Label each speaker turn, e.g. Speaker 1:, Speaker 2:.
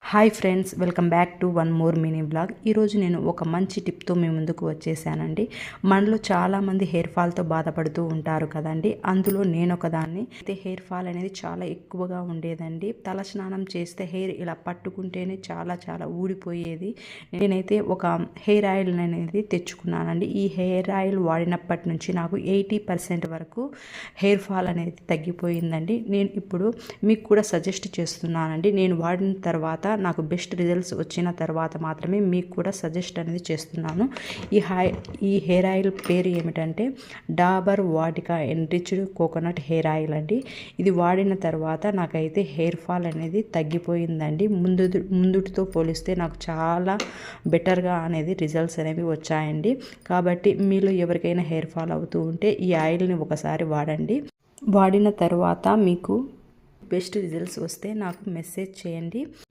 Speaker 1: Hi friends, welcome back to one more mini blog. ఈరోజు నేను ఒక మంచి టిప్తో మీ ముందుకు వచ్చేసానండి. మనలో చాలామంది హెయిర్ ఫాల్తో బాధపడుతూ ఉంటారు కదండి. అందులో నేను ఒకదాన్ని. అయితే హెయిర్ ఫాల్ అనేది చాలా ఎక్కువగా ఉండేదండి. తల స్నానం చేస్తే హెయిర్ ఇలా పట్టుకుంటేనే చాలా ఊడిపోయేది. నేనైతే ఒక హెయిర్ ఆయిల్ అనేది తెచ్చుకున్నానండి. ఈ హెయిర్ ఆయిల్ వాడినప్పటి నుంచి నాకు 80% వరకు హెయిర్ ఫాల్ అనేది తగ్గిపోయిందండి. నేను ఇప్పుడు మీకు కూడా సజెస్ట్ చేస్తున్నానండి. నేను వాడిన తర్వాత నాకు బెస్ట్ రిజల్ట్స్ వచ్చిన తర్వాత మాత్రమే మీకు కూడా సజెస్ట్ అనేది చేస్తున్నాను. ఈ హెయిర్ ఆయిల్ పేరు ఏమిటంటే Dabur Vatika enriched coconut hair oil అండి. ఇది వాడిన తర్వాత నాకైతే హెయిర్ ఫాల్ అనేది తగ్గిపోయిందండి. ముందుటితో పోలిస్తే నాకు చాలా బెటర్గా అనేది రిజల్ట్స్ అనేవి వచ్చాయండి. కాబట్టి మీలో ఎవరికైనా హెయిర్ ఫాల్ అవుతూ ఉంటే ఈ ఆయిల్ని ఒకసారి వాడండి. వాడిన తర్వాత మీకు బెస్ట్ రిజల్ట్స్ వస్తే నాకు మెసేజ్ చేయండి.